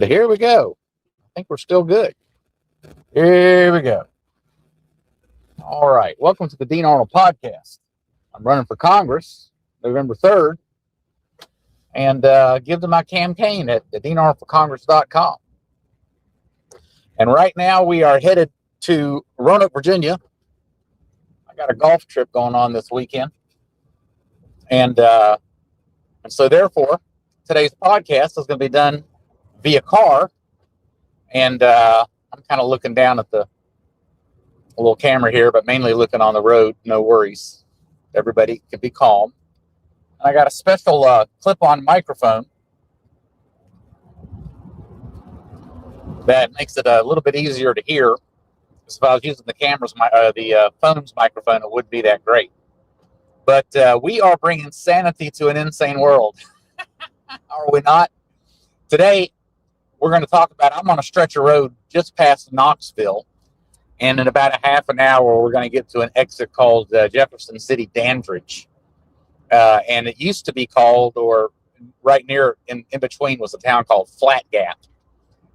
Here we go. I think we're still good. Here we go. All right. Welcome to the Dean Arnold Podcast. I'm running for Congress November 3rd, and give them my campaign at deanarnoldforcongress.com. And right now we are headed to Roanoke, Virginia. I got a golf trip going on this weekend. And so therefore, today's podcast is going to be done via car. And I'm kind of looking down at the little camera here, but mainly looking on the road. No worries. Everybody can be calm. And I got a special clip-on microphone that makes it a little bit easier to hear. Because if I was using the phone's microphone, it wouldn't be that great. But we are bringing sanity to an insane world. Are we not? Today, we're going to talk about, I'm on a stretch of road just past Knoxville, and in about a half an hour, we're going to get to an exit called Jefferson City Dandridge. And it used to be called, or right near, in between was a town called Flat Gap.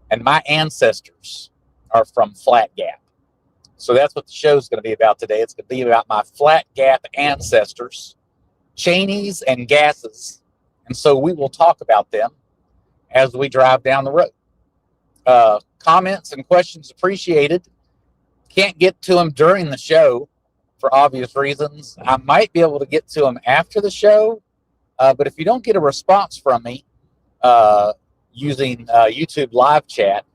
And my ancestors are from Flat Gap. So that's what the show is going to be about today. It's going to be about my Flat Gap ancestors, Cheneys and Gasses. And so we will talk about them as we drive down the road. Comments and questions appreciated. Can't get to them during the show for obvious reasons. I might be able to get to them after the show, but if you don't get a response from me using YouTube live chat,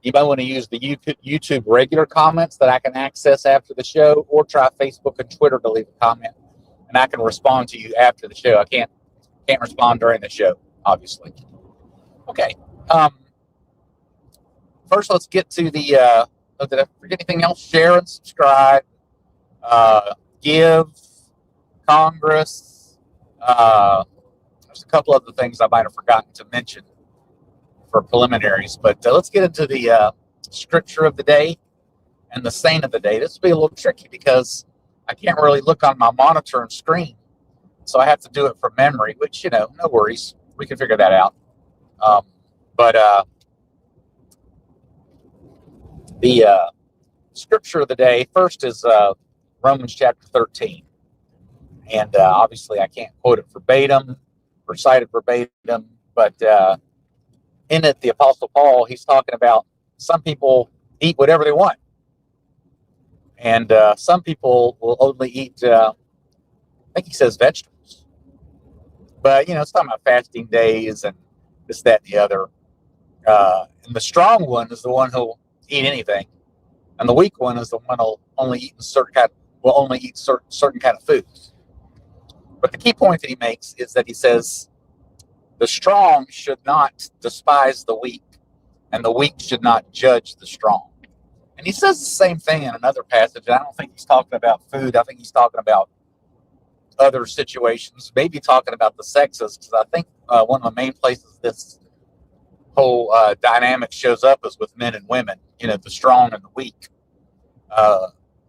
you might want to use the YouTube regular comments that I can access after the show, or try Facebook and Twitter to leave a comment, and I can respond to you after the show. I can't respond during the show, obviously. Okay. First, let's get to the. Did I forget anything else? Share and subscribe. Give. Congress. There's a couple other things I might have forgotten to mention for preliminaries, but let's get into the scripture of the day and the saint of the day. This will be a little tricky because I can't really look on my monitor and screen, so I have to do it from memory, which, no worries. We can figure that out. But the scripture of the day first is Romans chapter 13. And obviously I can't quote it verbatim, recite it verbatim, but in it, the Apostle Paul, he's talking about some people eat whatever they want. And some people will only eat, I think he says vegetables. But, it's talking about fasting days and this, that, and the other. And the strong one is the one who'll eat anything. And the weak one is the one who'll only eat certain kind of foods. But the key point that he makes is that he says, the strong should not despise the weak, and the weak should not judge the strong. And he says the same thing in another passage. And I don't think he's talking about food. I think he's talking about other situations, maybe talking about the sexes, because I think one of the main places this whole dynamic shows up is with men and women, the strong and the weak.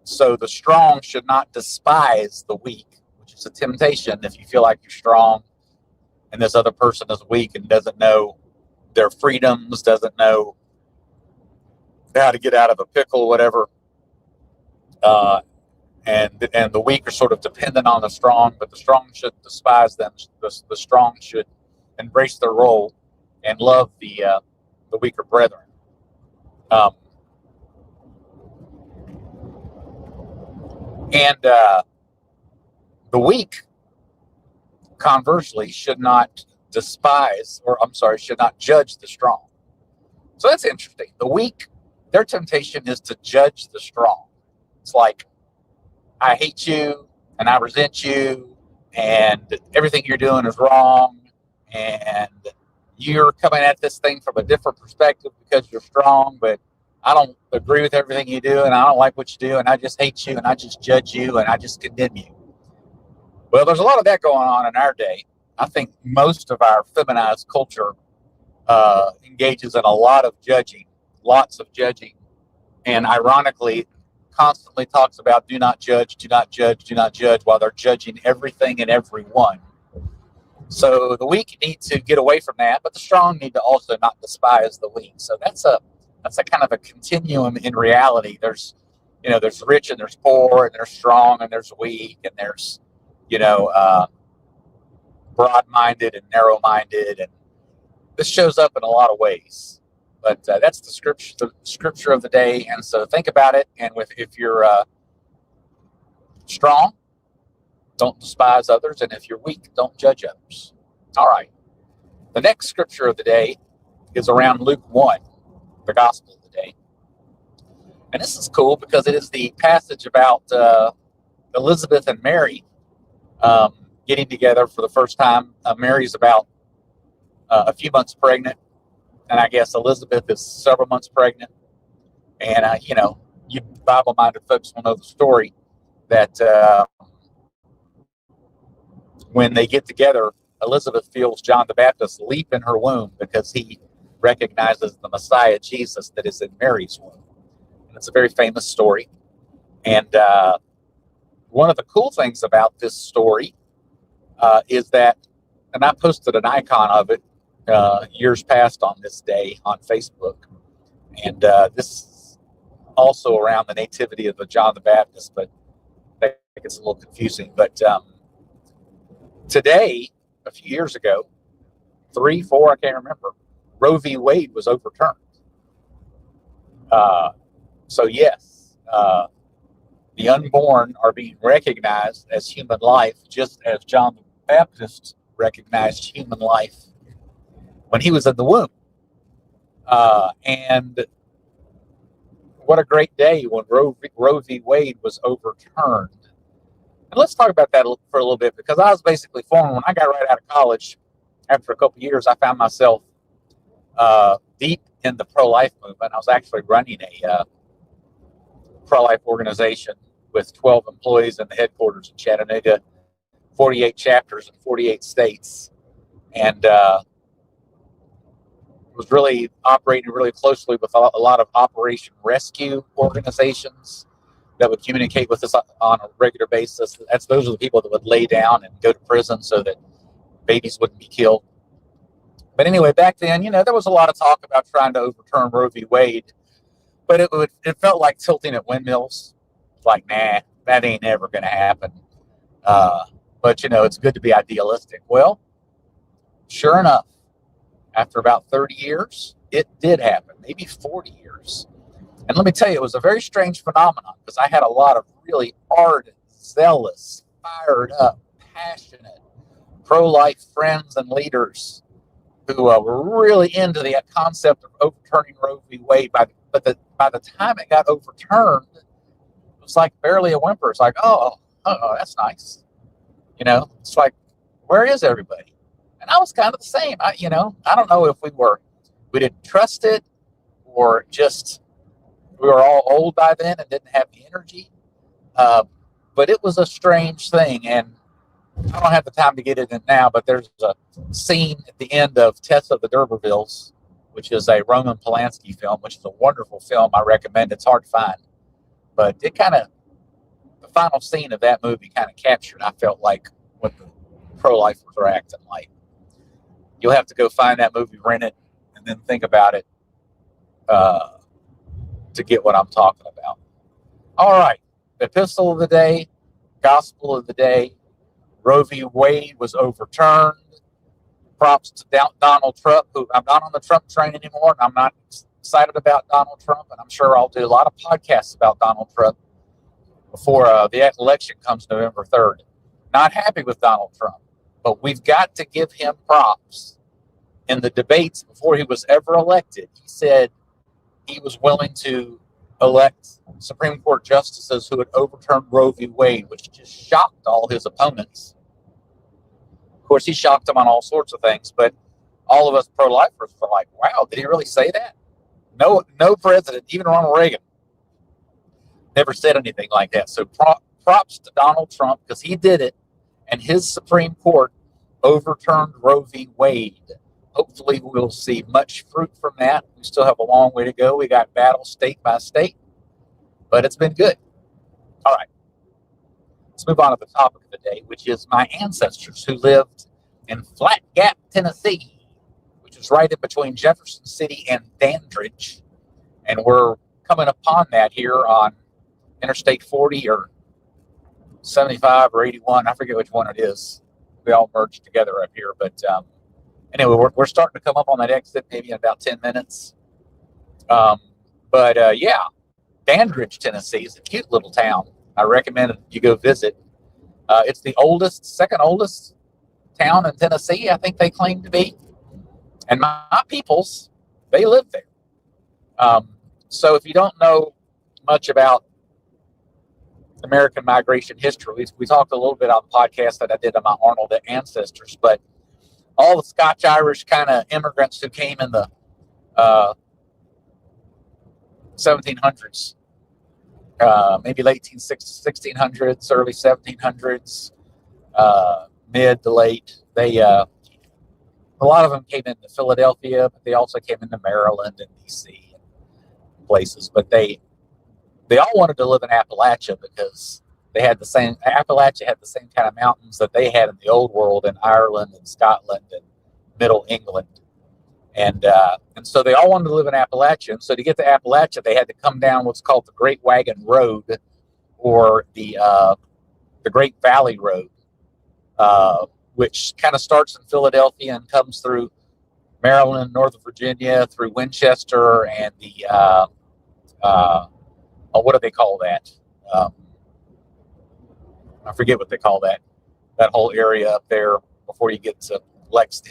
So the strong should not despise the weak, which is a temptation if you feel like you're strong and this other person is weak and doesn't know their freedoms, doesn't know how to get out of a pickle, whatever. And the weak are sort of dependent on the strong, but the strong shouldn't despise them. The strong should embrace their role and love the weaker brethren. And the weak, conversely, should not should not judge the strong. So that's interesting. The weak, their temptation is to judge the strong. It's like, I hate you and I resent you and everything you're doing is wrong and you're coming at this thing from a different perspective because you're strong, but I don't agree with everything you do and I don't like what you do and I just hate you and I just judge you and I just condemn you. Well, there's a lot of that going on in our day. I think most of our feminized culture engages in a lot of judging, lots of judging, and ironically constantly talks about do not judge, do not judge, do not judge, while they're judging everything and everyone. So the weak need to get away from that, but the strong need to also not despise the weak. So that's a kind of a continuum in reality. There's rich and there's poor, and there's strong and there's weak, and there's broad-minded and narrow-minded, and this shows up in a lot of ways. But that's the scripture of the day, and so think about it. And if you're strong, don't despise others, and if you're weak, don't judge others. All right. The next scripture of the day is around Luke 1, the gospel of the day. And this is cool because it is the passage about Elizabeth and Mary getting together for the first time. Mary's about a few months pregnant, and I guess Elizabeth is several months pregnant. And, you Bible-minded folks will know the story that when they get together, Elizabeth feels John the Baptist leap in her womb because he recognizes the Messiah, Jesus, that is in Mary's womb. And it's a very famous story. And one of the cool things about this story is that, and I posted an icon of it years past on this day on Facebook. And this is also around the nativity of the John the Baptist, but I think it's a little confusing. But today, a few years ago, 3, 4, I can't remember, Roe v. Wade was overturned. So yes, the unborn are being recognized as human life, just as John the Baptist recognized human life when he was in the womb. And what a great day when Roe v. Wade was overturned. And let's talk about that for a little bit, because I was basically formed when I got right out of college. After a couple of years, I found myself deep in the pro-life movement. I was actually running a pro-life organization with 12 employees in the headquarters in Chattanooga, 48 chapters in 48 states, and was really operating really closely with a lot of Operation Rescue organizations that would communicate with us on a regular basis. Those are the people that would lay down and go to prison so that babies wouldn't be killed. But anyway, back then, there was a lot of talk about trying to overturn Roe v. Wade, but it felt like tilting at windmills. Like, nah, that ain't ever going to happen. But, it's good to be idealistic. Well, sure enough, after about 30 years, it did happen, maybe 40 years. And let me tell you, it was a very strange phenomenon because I had a lot of really ardent, zealous, fired up, passionate, pro-life friends and leaders who were really into the concept of overturning Roe v. Wade. But by the time it got overturned, it was like barely a whimper. It's like, oh, that's nice. It's like, where is everybody? And I was kind of the same. I don't know if we didn't trust it, or just we were all old by then and didn't have the energy. But it was a strange thing, and I don't have the time to get into it now, but there's a scene at the end of Tess of the D'Urbervilles, which is a Roman Polanski film, which is a wonderful film. I recommend. It's hard to find, but the final scene of that movie kind of captured, I felt like, what the pro-lifers are acting like. You'll have to go find that movie, rent it, and then think about it to get what I'm talking about. All right. Epistle of the day, gospel of the day. Roe v. Wade was overturned. Props to Donald Trump, who I'm not on the Trump train anymore, and I'm not excited about Donald Trump, and I'm sure I'll do a lot of podcasts about Donald Trump before the election comes November 3rd. Not happy with Donald Trump, but we've got to give him props. In the debates before he was ever elected, he said he was willing to elect Supreme Court justices who would overturn Roe v. Wade, which just shocked all his opponents. Of course, he shocked them on all sorts of things, but all of us pro-lifers were like, wow, did he really say that? No president, even Ronald Reagan, never said anything like that. So props to Donald Trump, because he did it, and his Supreme Court overturned Roe v. Wade. Hopefully we'll see much fruit from that. We still have a long way to go. We got battles state by state, but it's been good. All right. Let's move on to the topic of the day, which is my ancestors who lived in Flat Gap, Tennessee, which is right in between Jefferson City and Dandridge. And we're coming upon that here on Interstate 40 or 75 or 81. I forget which one it is. We all merged together up here. But anyway, we're starting to come up on that exit maybe in about 10 minutes. Yeah, Dandridge, Tennessee is a cute little town. I recommend you go visit. It's the second oldest town in Tennessee, I think they claim to be. And my peoples, they live there. So if you don't know much about American migration history, we talked a little bit on the podcast that I did on my Arnold ancestors, but all the Scotch-Irish kind of immigrants who came in the 1700s, maybe late 1600s, early 1700s, mid to late. A lot of them came into Philadelphia, but they also came into Maryland and DC and places. But they all wanted to live in Appalachia because Appalachia had the same kind of mountains that they had in the old world in Ireland and Scotland and Middle England. And so they all wanted to live in Appalachia. And so to get to Appalachia, they had to come down what's called the Great Wagon Road, or the Great Valley Road, which kind of starts in Philadelphia and comes through Maryland, Northern Virginia, through Winchester, and what do they call that? I forget what they call that whole area up there before you get to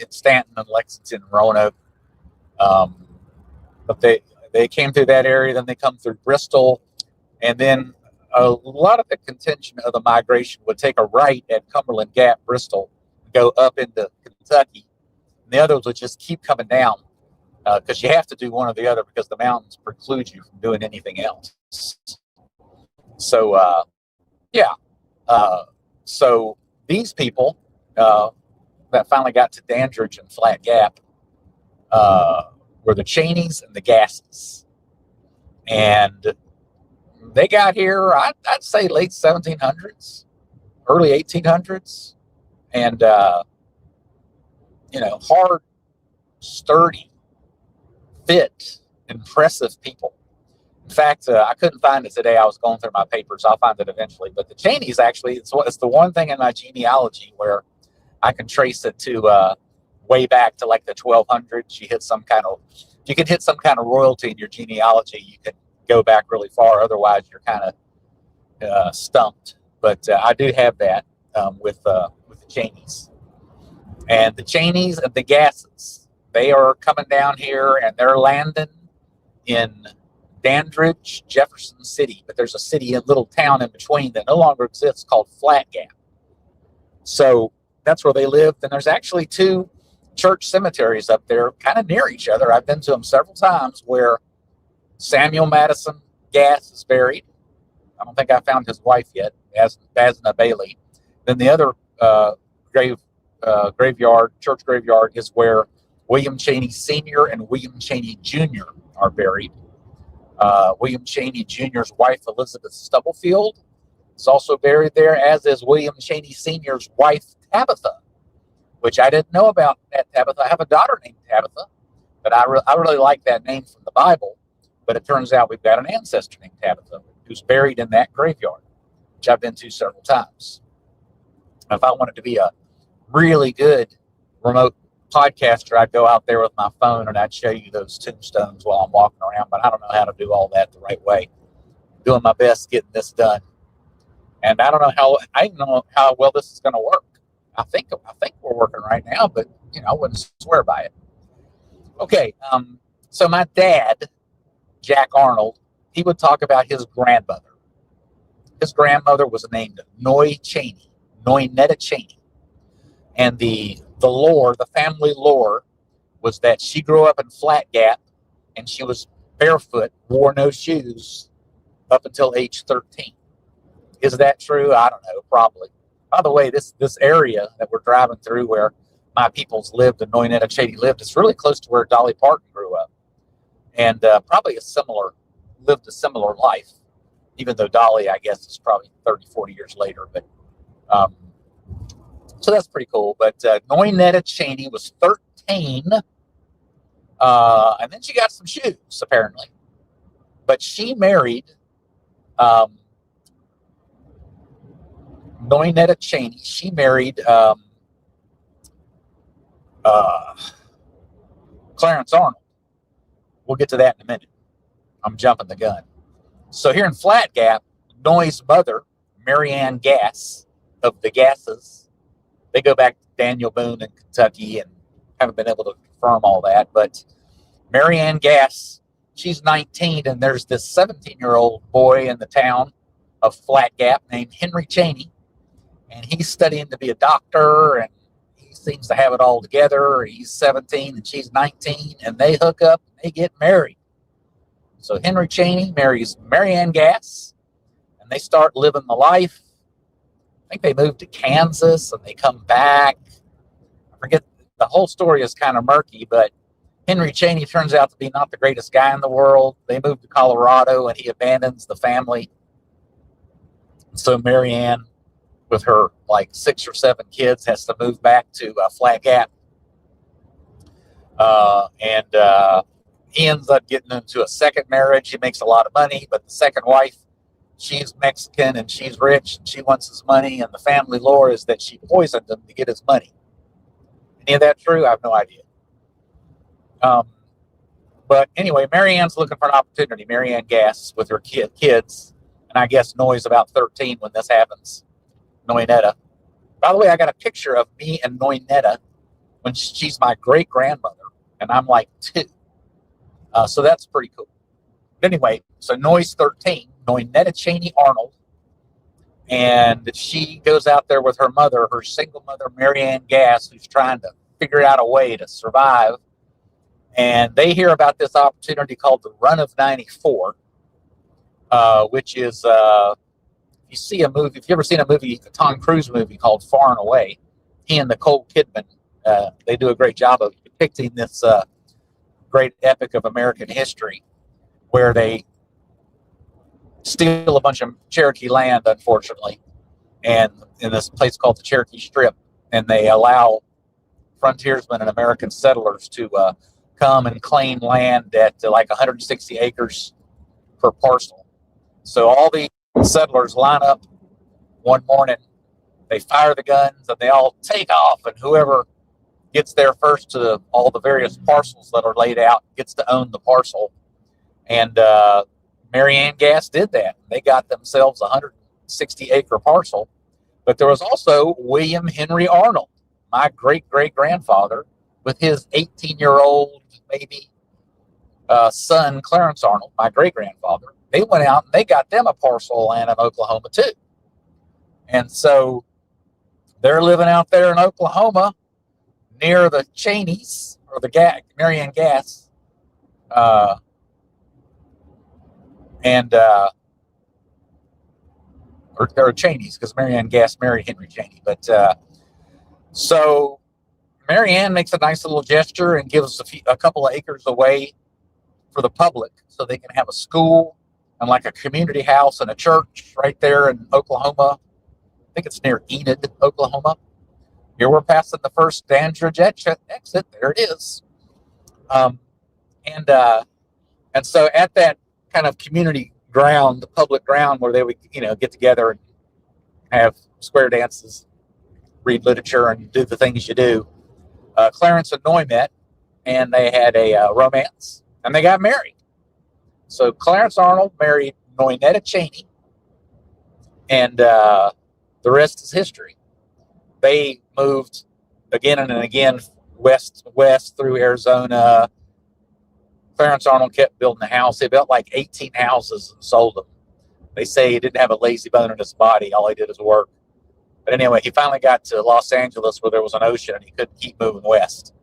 Stanton and Lexington and Roanoke. But they came through that area, then they come through Bristol, and then a lot of the contention of the migration would take a right at Cumberland Gap, Bristol, go up into Kentucky, and the others would just keep coming down because you have to do one or the other because the mountains preclude you from doing anything else. So, so these people that finally got to Dandridge and Flat Gap were the Cheneys and the Gasses. And they got here, I'd say late 1700s, early 1800s. And, hard, sturdy, fit, impressive people. In fact, I couldn't find it today. I was going through my papers. I'll find it eventually. But the Cheneys, actually, it's the one thing in my genealogy where I can trace it to way back to like the 1200s. You can hit some kind of royalty in your genealogy. You can go back really far. Otherwise, you're kind of stumped. But I do have that with the Cheneys. And the Cheneys and the Gasses, they are coming down here and they're landing in Dandridge, Jefferson City. But there's a little town in between that no longer exists called Flat Gap. So that's where they lived. And there's actually two church cemeteries up there kind of near each other. I've been to them several times, where Samuel Madison Gass is buried. I don't think I found his wife yet, Basna Bailey. Then the other church graveyard, is where William Cheney Sr. and William Cheney Jr. are buried. William Cheney Jr.'s wife, Elizabeth Stubblefield, is also buried there, as is William Cheney Sr.'s wife, Tabitha, which I didn't know about that Tabitha. I have a daughter named Tabitha, but I really like that name from the Bible. But it turns out we've got an ancestor named Tabitha who's buried in that graveyard, which I've been to several times. If I wanted to be a really good remote podcaster, I'd go out there with my phone and I'd show you those tombstones while I'm walking around, but I don't know how to do all that the right way. I'm doing my best getting this done. And I don't know how well this is going to work. I think we're working right now, but I wouldn't swear by it. Okay, so my dad, Jack Arnold, he would talk about his grandmother. His grandmother was named Noinetta Cheney. And the family lore was that she grew up in Flat Gap and she was barefoot, wore no shoes up until age 13. Is that true? I don't know, probably. By the way, this area that we're driving through where my peoples lived and Noinetta Cheney lived, is really close to where Dolly Parton grew up. And probably lived a similar life, even though Dolly, I guess, is probably 30, 40 years later. But So that's pretty cool. But Noinetta Cheney was 13, and then she got some shoes, apparently. But she married Noinetta Cheney. She married Clarence Arnold. We'll get to that in a minute. I'm jumping the gun. So here in Flat Gap, Noy's mother, Mary Ann Gass of the Gasses, they go back to Daniel Boone in Kentucky and haven't been able to confirm all that. But Mary Ann Gass, she's 19, and there's this 17-year-old boy in the town of Flat Gap named Henry Cheney, and he's studying to be a doctor, and he seems to have it all together. He's 17 and she's 19, and they hook up and they get married. So Henry Cheney marries Mary Ann Gass, and they start living the life. I think they moved to Kansas, and they come back. I forget, the whole story is kind of murky, but Henry Cheney turns out to be not the greatest guy in the world. They move to Colorado, and he abandons the family. So Mary Ann, with her like 6 or 7 kids, has to move back to Flat Gap. And he ends up getting into a second marriage. He makes a lot of money, but the second wife, she's Mexican and she's rich and she wants his money. And the family lore is that she poisoned him to get his money. Any of that true? I have no idea. But anyway, Mary Ann's looking for an opportunity. Mary Ann Gass with her kids. And I guess Noy's about 13 when this happens. Noinetta. By the way, I got a picture of me and Noinetta when she's my great-grandmother, and I'm like 2. So that's pretty cool. But anyway, so Noy's 13, Noinetta Cheney Arnold, and she goes out there with her mother, her single mother, Mary Ann Gass, who's trying to figure out a way to survive. And they hear about this opportunity called the Run of 94, which is, you see a movie, if you've ever seen a movie, a Tom Cruise movie called Far and Away, he and Nicole Kidman, they do a great job of depicting this great epic of American history where they steal a bunch of Cherokee land, unfortunately, and in this place called the Cherokee Strip, and they allow frontiersmen and American settlers to come and claim land at like 160 acres per parcel. So all the settlers line up one morning, they fire the guns, and they all take off, and whoever gets there first to all the various parcels that are laid out gets to own the parcel. And Mary Ann Gass did that. They got themselves a 160-acre parcel. But there was also William Henry Arnold, my great-great-grandfather, with his 18-year-old maybe son, Clarence Arnold, my great-grandfather. They went out and they got them a parcel of land in Oklahoma, too. And so they're living out there in Oklahoma near the Cheneys, or the Mary Ann Gass, or Cheneys, because Mary Ann Gass married Henry Cheney. But so Mary Ann makes a nice little gesture and gives a couple of acres away for the public so they can have a school and like a community house and a church right there in Oklahoma. I think it's near Enid, Oklahoma. Here we're passing the first Dandridge exit. There it is. And so at that kind of community ground, the public ground where they would, get together and have square dances, read literature, and do the things you do, Clarence and Noy met, and they had a romance, and they got married. So Clarence Arnold married Noinetta Cheney, and the rest is history. They moved again and again west through Arizona. Clarence Arnold kept building a house. He built like 18 houses and sold them. They say he didn't have a lazy bone in his body. All he did was work. But anyway, he finally got to Los Angeles where there was an ocean and he couldn't keep moving west.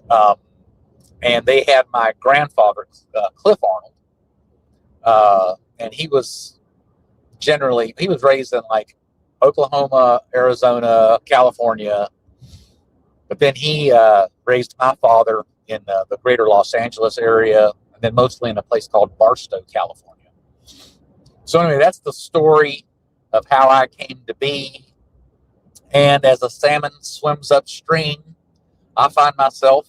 And they had my grandfather, Cliff Arnold. And he was raised in like Oklahoma, Arizona, California. But then he raised my father in the greater Los Angeles area, and then mostly in a place called Barstow, California. So anyway, that's the story of how I came to be And as a salmon swims upstream, I find myself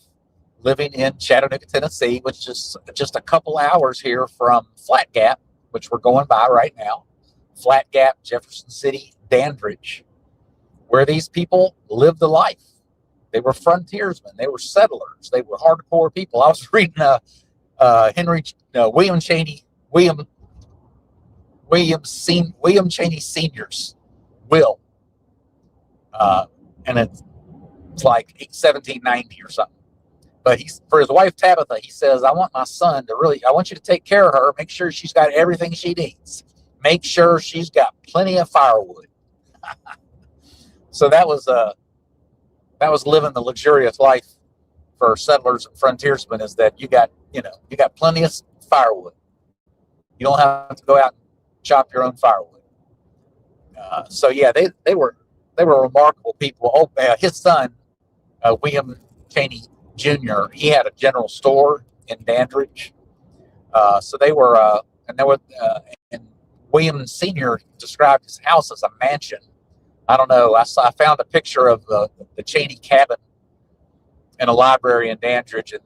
living in Chattanooga, Tennessee, which is just a couple hours here from Flat Gap, which we're going by right now. Flat Gap, Jefferson City, Dandridge, where these people lived the life. They were frontiersmen. They were settlers. They were hardcore people. I was reading William Cheney Sr.'s will, and it's like 1790 or something. But for his wife Tabitha, he says, I want you to take care of her. Make sure she's got everything she needs. Make sure she's got plenty of firewood. So that was living the luxurious life for settlers and frontiersmen, is that you got plenty of firewood. You don't have to go out and chop your own firewood. So yeah, they were remarkable people. Oh, his son, William Cheney Jr., he had a general store in Dandridge. So they were, and William Sr. described his house as a mansion. I don't know. I found a picture of the Cheney cabin in a library in Dandridge, and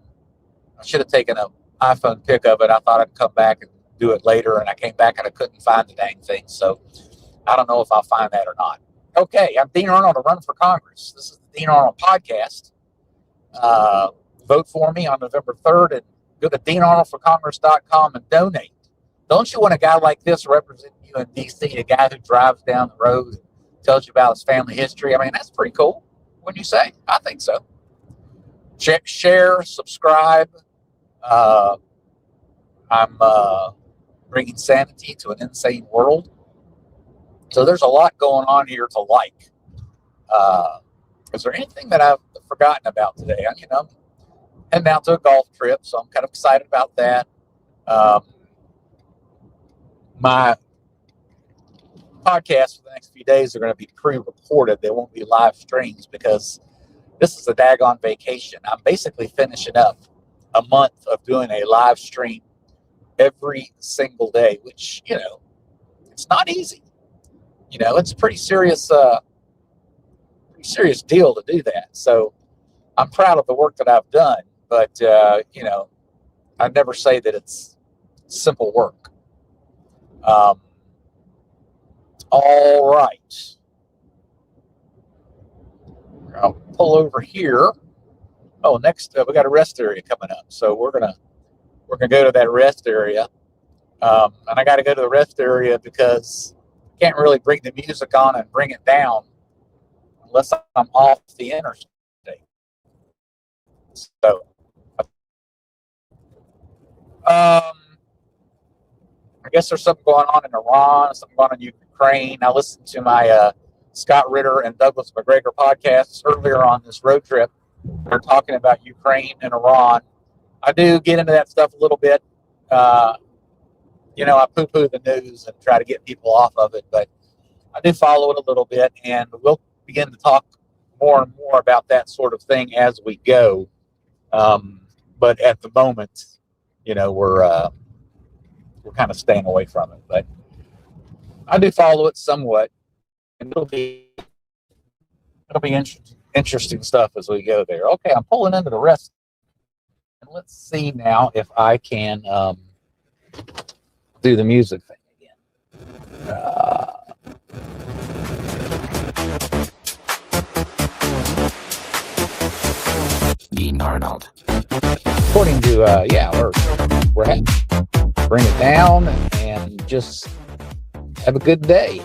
I should have taken an iPhone pic of it. I thought I'd come back and do it later, and I came back and I couldn't find the dang thing. So I don't know if I'll find that or not. Okay, I'm Dean Arnold, to run for Congress. This is the Dean Arnold podcast. Vote for me on November 3rd, and go to DeanArnoldForCongress.com and donate. Don't you want a guy like this representing you in D.C., a guy who drives down the road and tells you about his family history? I mean, that's pretty cool, wouldn't you say? I think so. Share, subscribe. I'm bringing sanity to an insane world. So there's a lot going on here to like. Is there anything that I've forgotten about today? I'm heading out to a golf trip, so I'm kind of excited about that. My podcasts for the next few days are going to be pre-recorded. They won't be live streams because this is a daggone vacation. I'm basically finishing up a month of doing a live stream every single day, which, it's not easy. It's a pretty serious deal to do that. So I'm proud of the work that I've done, but, I never say that it's simple work. All right. I'll pull over here. Oh, next we got a rest area coming up, so we're gonna go to that rest area. And I got to go to the rest area because I can't really bring the music on and bring it down unless I'm off the interstate. So, I guess there's something going on in Iran, something going on in Ukraine. I listened to my Scott Ritter and Douglas McGregor podcasts earlier on this road trip. They're talking about Ukraine and Iran. I do get into that stuff a little bit. I poo-poo the news and try to get people off of it, but I do follow it a little bit, and we'll begin to talk more and more about that sort of thing as we go. But at the moment, we're kind of staying away from it. But I do follow it somewhat, and it'll be interesting stuff as we go there. Okay, I'm pulling into the rest. And let's see now if I can do the music thing again. Dean Arnold. According to we're happy. Bring it down and just have a good day.